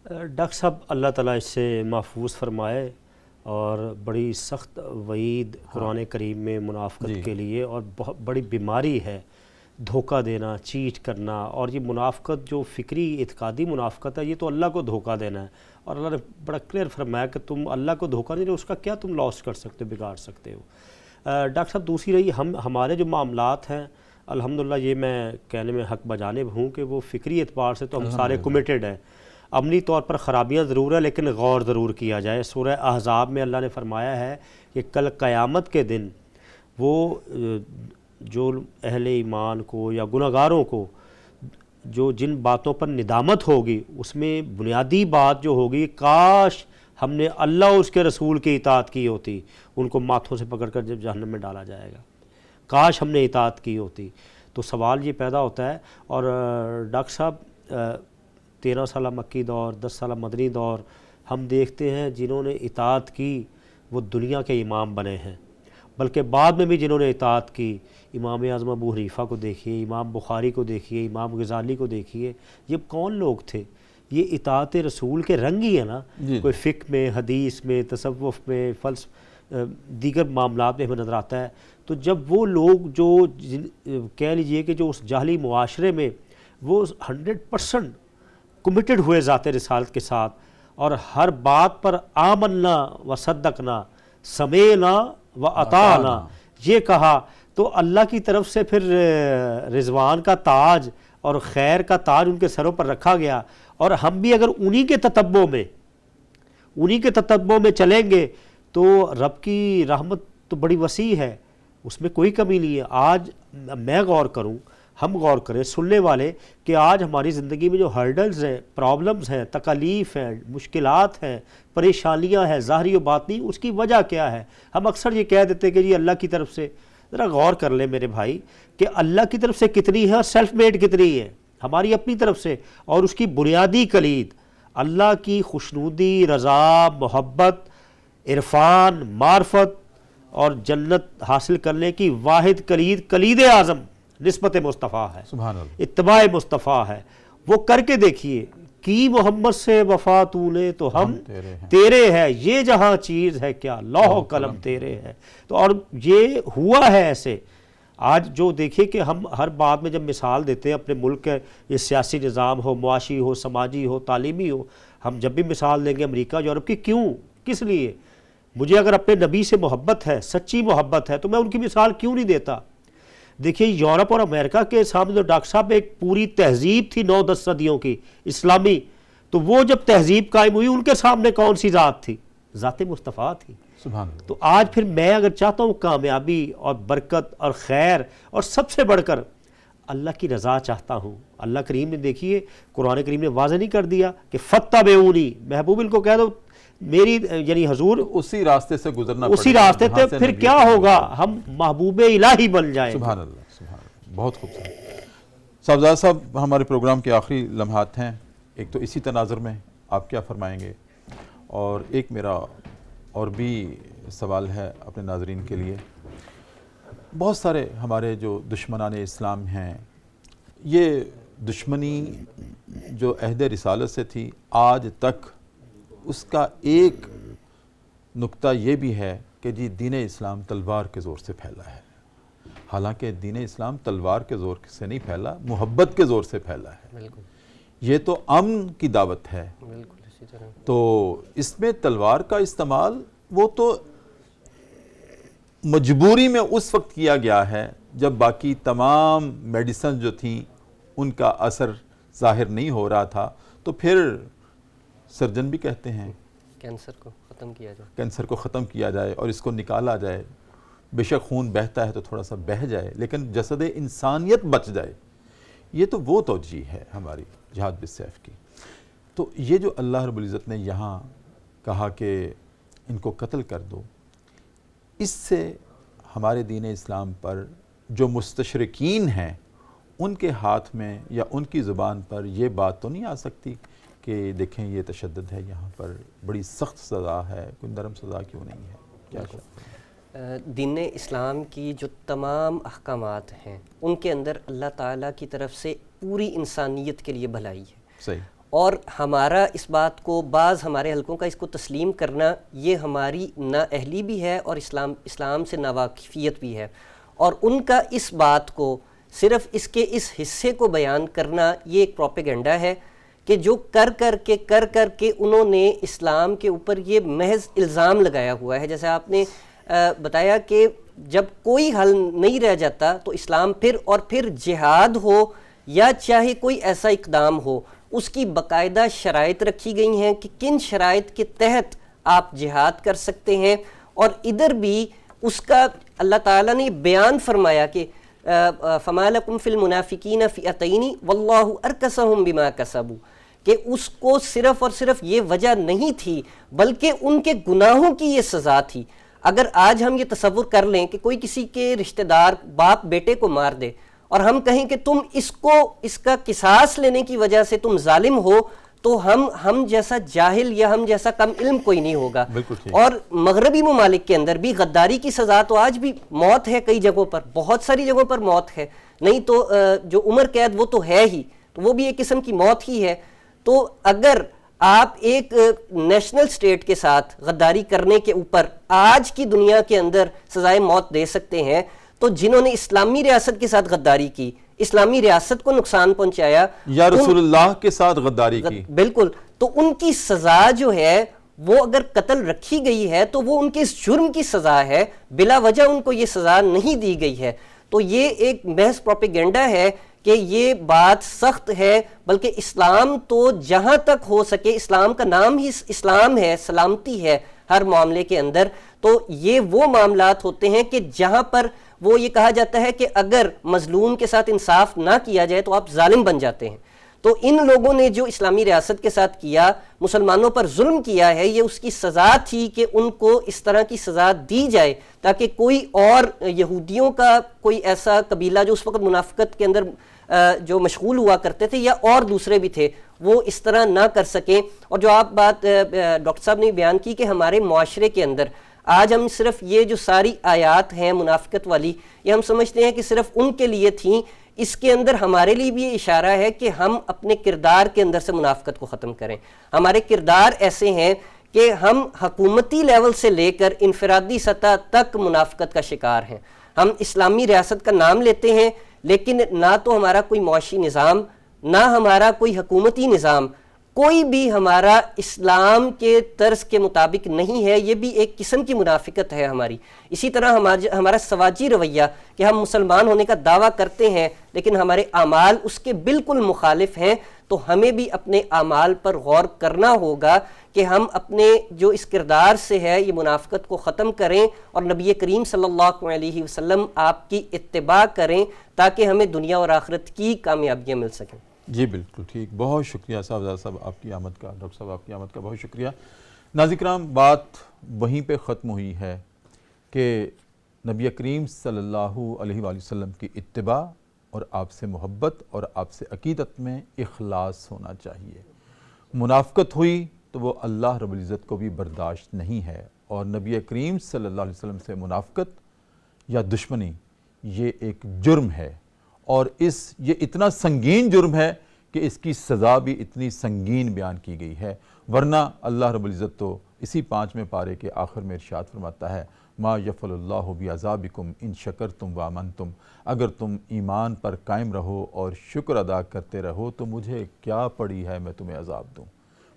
ڈاکٹر صاحب، اللہ تعالیٰ اس سے محفوظ فرمائے، اور بڑی سخت وعید قرآن کریم میں منافقت کے لیے، اور بہت بڑی بیماری ہے دھوکہ دینا، چیٹ کرنا، اور یہ منافقت جو فکری اعتقادی منافقت ہے، یہ تو اللہ کو دھوکہ دینا ہے، اور اللہ نے بڑا کلیئر فرمایا کہ تم اللہ کو دھوکہ نہیں دو، اس کا کیا تم لاس کر سکتے ہو، بگاڑ سکتے ہو۔ ڈاکٹر صاحب، دوسری رہی ہمارے جو معاملات ہیں، الحمدللہ یہ میں کہنے میں حق بجانب ہوں کہ وہ فکری اعتبار سے تو ہم سارے کمیٹڈ ہیں۔ عملی طور پر خرابیاں ضرور ہیں، لیکن غور ضرور کیا جائے۔ سورہ احزاب میں اللہ نے فرمایا ہے کہ کل قیامت کے دن وہ جو اہل ایمان کو یا گناہگاروں کو جو جن باتوں پر ندامت ہوگی، اس میں بنیادی بات جو ہوگی، کاش ہم نے اللہ اور اس کے رسول کی اطاعت کی ہوتی، ان کو ماتھوں سے پکڑ کر جب جہنم میں ڈالا جائے گا، کاش ہم نے اطاعت کی ہوتی۔ تو سوال یہ پیدا ہوتا ہے۔ اور ڈاکٹر صاحب 13 سالہ مکی دور، 10 سالہ مدنی دور ہم دیکھتے ہیں جنہوں نے اطاعت کی وہ دنیا کے امام بنے ہیں، بلکہ بعد میں بھی جنہوں نے اطاعت کی، امام اعظم ابو حنیفہ کو دیکھیے، امام بخاری کو دیکھیے، امام غزالی کو دیکھیے، یہ کون لوگ تھے؟ یہ اطاعت رسول کے رنگ ہی ہے نا۔ کوئی فقہ میں، حدیث میں، تصوف میں، دیگر معاملات میں ہمیں نظر آتا ہے۔ تو جب وہ لوگ جو کہہ لیجئے کہ جو اس جاہلی معاشرے میں وہ 100% کمیٹڈ ہوئے ذات رسالت کے ساتھ، اور ہر بات پر آمنا و صدقنا، سمینا و اطعنا یہ کہا، تو اللہ کی طرف سے پھر رضوان کا تاج اور خیر کا تاج ان کے سروں پر رکھا گیا۔ اور ہم بھی اگر انہی کے تتبع میں چلیں گے تو رب کی رحمت تو بڑی وسیع ہے، اس میں کوئی کمی نہیں ہے۔ آج میں غور کروں، ہم غور کریں سننے والے، کہ آج ہماری زندگی میں جو ہرڈلز ہیں، پرابلمز ہیں، تکالیف ہیں، مشکلات ہیں، پریشانیاں ہیں ظاہری و باطنی، اس کی وجہ کیا ہے؟ ہم اکثر یہ کہہ دیتے کہ جی اللہ کی طرف سے۔ ذرا غور کر لیں میرے بھائی کہ اللہ کی طرف سے کتنی ہے اور سیلف میڈ کتنی ہے ہماری اپنی طرف سے، اور اس کی بنیادی کلید اللہ کی خوشنودی، رضا، محبت، عرفان، معرفت اور جنت حاصل کرنے کی واحد کلید اعظم نسبت مصطفیٰ ہے، سبحان اللہ، اتباع مصطفیٰ ہے۔ وہ کر کے دیکھیے، کی محمد سے وفا تو نے تو ہم تیرے ہے، یہ جہاں چیز ہے کیا لوح و قلم تیرے ہے۔ تو اور یہ ہوا ہے ایسے۔ آج جو دیکھیے کہ ہم ہر بات میں جب مثال دیتے ہیں اپنے ملک کے، یہ سیاسی نظام ہو، معاشی ہو، سماجی ہو، تعلیمی ہو، ہم جب بھی مثال دیں گے امریکہ یورپ کی، کیوں، کس لیے؟ مجھے اگر اپنے نبی سے محبت ہے، سچی محبت ہے، تو میں ان کی مثال کیوں نہیں دیتا؟ دیکھیے یورپ اور امریکہ کے سامنے تو ڈاکٹر صاحب ایک پوری تہذیب تھی 9-10 صدیوں کی اسلامی، تو وہ جب تہذیب قائم ہوئی ان کے سامنے کون سی ذات تھی؟ ذات مصطفیٰ تھی۔ سبحان اللہ۔ تو آج پھر میں اگر چاہتا ہوں کامیابی اور برکت اور خیر، اور سب سے بڑھ کر اللہ کی رضا چاہتا ہوں، اللہ کریم نے دیکھیے قرآن کریم نے واضح نہیں کر دیا کہ فتبعونی، محبوب ان کو کہہ دو میری، یعنی حضور اسی راستے سے گزرنا، اسی راستے سے، پھر کیا ہوگا؟ ہم محبوب الہی بن جائیں۔ سبحان اللہ، سبحان اللہ، بہت خوبصورت۔ صاحبزادہ صاحب، ہمارے پروگرام کے آخری لمحات ہیں، ایک تو اسی تناظر میں آپ کیا فرمائیں گے، اور ایک میرا اور بھی سوال ہے اپنے ناظرین کے لیے۔ بہت سارے ہمارے جو دشمنان اسلام ہیں، یہ دشمنی جو عہد رسالت سے تھی آج تک، اس کا ایک نقطہ یہ بھی ہے کہ جی دین اسلام تلوار کے زور سے پھیلا ہے، حالانکہ دین اسلام تلوار کے زور سے نہیں پھیلا، محبت کے زور سے پھیلا ہے۔ بالکل، یہ تو امن کی دعوت ہے۔ بالکل اسی طرح۔ تو اس میں تلوار کا استعمال وہ تو مجبوری میں اس وقت کیا گیا ہے جب باقی تمام میڈیسن جو تھیں ان کا اثر ظاہر نہیں ہو رہا تھا، تو پھر سرجن بھی کہتے ہیں کینسر کو ختم کیا جائے، کینسر کو ختم کیا جائے اور اس کو نکالا جائے، بے شک خون بہتا ہے تو تھوڑا سا بہہ جائے لیکن جسد انسانیت بچ جائے۔ یہ تو وہ توجیہ ہے ہماری جہاد بالسیف کی۔ تو یہ جو اللہ رب العزت نے یہاں کہا کہ ان کو قتل کر دو، اس سے ہمارے دین اسلام پر جو مستشرقین ہیں ان کے ہاتھ میں یا ان کی زبان پر یہ بات تو نہیں آ سکتی کہ دیکھیں یہ تشدد ہے، یہاں پر بڑی سخت سزا ہے، کوئی نرم سزا کیوں نہیں ہے؟ کیا دین اسلام کی جو تمام احکامات ہیں ان کے اندر اللہ تعالیٰ کی طرف سے پوری انسانیت کے لیے بھلائی ہے۔ صحیح۔ اور ہمارا اس بات کو، بعض ہمارے حلقوں کا اس کو تسلیم کرنا، یہ ہماری نااہلی بھی ہے اور اسلام سے ناواقفیت بھی ہے، اور ان کا اس بات کو، صرف اس کے اس حصے کو بیان کرنا، یہ ایک پروپیگنڈا ہے کہ جو کر کر کے انہوں نے اسلام کے اوپر یہ محض الزام لگایا ہوا ہے۔ جیسے آپ نے بتایا کہ جب کوئی حل نہیں رہ جاتا تو اسلام پھر جہاد ہو یا چاہے کوئی ایسا اقدام ہو، اس کی باقاعدہ شرائط رکھی گئی ہیں کہ کن شرائط کے تحت آپ جہاد کر سکتے ہیں، اور ادھر بھی اس کا اللہ تعالیٰ نے بیان فرمایا کہ فما لکم فی المنافقین فئتین واللہ ارکسہم بما کسبوا، کہ اس کو صرف اور صرف یہ وجہ نہیں تھی بلکہ ان کے گناہوں کی یہ سزا تھی۔ اگر آج ہم یہ تصور کر لیں کہ کوئی کسی کے رشتہ دار باپ بیٹے کو مار دے اور ہم کہیں کہ تم اس کا قصاص لینے کی وجہ سے تم ظالم ہو، تو ہم جیسا جاہل یا ہم جیسا کم علم کوئی نہیں ہوگا۔ اور مغربی ممالک کے اندر بھی غداری کی سزا تو آج بھی موت ہے، کئی جگہوں پر، بہت ساری جگہوں پر موت ہے، نہیں تو جو عمر قید وہ تو ہے ہی، تو وہ بھی ایک قسم کی موت ہی ہے۔ تو اگر آپ ایک نیشنل سٹیٹ کے ساتھ غداری کرنے کے اوپر آج کی دنیا کے اندر سزائے موت دے سکتے ہیں، تو جنہوں نے اسلامی ریاست کے ساتھ غداری کی، اسلامی ریاست کو نقصان پہنچایا یا رسول اللہ کے ساتھ غداری کی، بالکل، تو ان کی سزا جو ہے وہ اگر قتل رکھی گئی ہے تو وہ ان کے اس جرم کی سزا ہے، بلا وجہ ان کو یہ سزا نہیں دی گئی ہے۔ تو یہ ایک محض پروپیگنڈا ہے کہ یہ بات سخت ہے، بلکہ اسلام تو جہاں تک ہو سکے، اسلام کا نام ہی اسلام ہے، سلامتی ہے ہر معاملے کے اندر، تو یہ وہ معاملات ہوتے ہیں کہ جہاں پر وہ یہ کہا جاتا ہے کہ اگر مظلوم کے ساتھ انصاف نہ کیا جائے تو آپ ظالم بن جاتے ہیں۔ تو ان لوگوں نے جو اسلامی ریاست کے ساتھ کیا، مسلمانوں پر ظلم کیا ہے، یہ اس کی سزا تھی کہ ان کو اس طرح کی سزا دی جائے تاکہ کوئی اور یہودیوں کا کوئی ایسا قبیلہ جو اس وقت منافقت کے اندر جو مشغول ہوا کرتے تھے یا اور دوسرے بھی تھے، وہ اس طرح نہ کر سکیں۔ اور جو آپ بات ڈاکٹر صاحب نے بیان کی کہ ہمارے معاشرے کے اندر آج ہم صرف یہ جو ساری آیات ہیں منافقت والی، یہ ہم سمجھتے ہیں کہ صرف ان کے لیے تھیں، اس کے اندر ہمارے لیے بھی یہ اشارہ ہے کہ ہم اپنے کردار کے اندر سے منافقت کو ختم کریں۔ ہمارے کردار ایسے ہیں کہ ہم حکومتی لیول سے لے کر انفرادی سطح تک منافقت کا شکار ہیں۔ ہم اسلامی ریاست کا نام لیتے ہیں لیکن نہ تو ہمارا کوئی معاشی نظام، نہ ہمارا کوئی حکومتی نظام، کوئی بھی ہمارا اسلام کے طرز کے مطابق نہیں ہے۔ یہ بھی ایک قسم کی منافقت ہے ہماری۔ اسی طرح ہمارا سماجی رویہ کہ ہم مسلمان ہونے کا دعویٰ کرتے ہیں لیکن ہمارے اعمال اس کے بالکل مخالف ہیں، تو ہمیں بھی اپنے اعمال پر غور کرنا ہوگا کہ ہم اپنے جو اس کردار سے ہے یہ منافقت کو ختم کریں اور نبی کریم صلی اللہ علیہ وسلم آپ کی اتباع کریں تاکہ ہمیں دنیا اور آخرت کی کامیابیاں مل سکیں۔ جی بالکل ٹھیک، بہت شکریہ صاحبزادہ صاحب آپ کی آمد کا، ڈاکٹر صاحب آپ کی آمد کا بہت شکریہ۔ ناظرین کرام، بات وہیں پہ ختم ہوئی ہے کہ نبی کریم صلی اللہ علیہ وآلہ وسلم کی اتباع اور آپ سے محبت اور آپ سے عقیدت میں اخلاص ہونا چاہیے۔ منافقت ہوئی تو وہ اللہ رب العزت کو بھی برداشت نہیں ہے، اور نبی کریم صلی اللہ علیہ وسلم سے منافقت یا دشمنی یہ ایک جرم ہے، اور یہ اتنا سنگین جرم ہے کہ اس کی سزا بھی اتنی سنگین بیان کی گئی ہے۔ ورنہ اللہ رب العزت تو اسی 5ویں پارے کے آخر میں ارشاد فرماتا ہے، ما یفعل اللہ بعذابکم ان شکرتم وآمنتم، اگر تم ایمان پر قائم رہو اور شکر ادا کرتے رہو تو مجھے کیا پڑی ہے میں تمہیں عذاب دوں،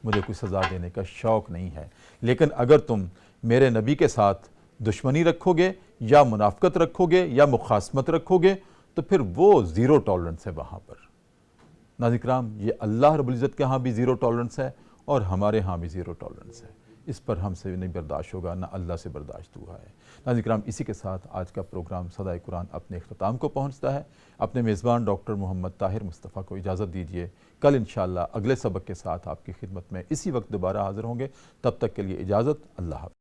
مجھے کوئی سزا دینے کا شوق نہیں ہے۔ لیکن اگر تم میرے نبی کے ساتھ دشمنی رکھو گے یا منافقت رکھو گے یا مخاصمت رکھو گے تو پھر وہ زیرو ٹالرنس ہے وہاں پر۔ ناظرین کرام، یہ اللہ رب العزت کے ہاں بھی زیرو ٹالرنس ہے اور ہمارے ہاں بھی زیرو ٹالرنس ہے، اس پر ہم سے نہیں برداشت ہوگا، نہ اللہ سے برداشت ہوا ہے۔ ناظرین کرام، اسی کے ساتھ آج کا پروگرام صدائے قرآن اپنے اختتام کو پہنچتا ہے۔ اپنے میزبان ڈاکٹر محمد طاہر مصطفیٰ کو اجازت دیجیے، کل انشاءاللہ اگلے سبق کے ساتھ آپ کی خدمت میں اسی وقت دوبارہ حاضر ہوں گے۔ تب تک کے لیے اجازت، اللہ حافظ۔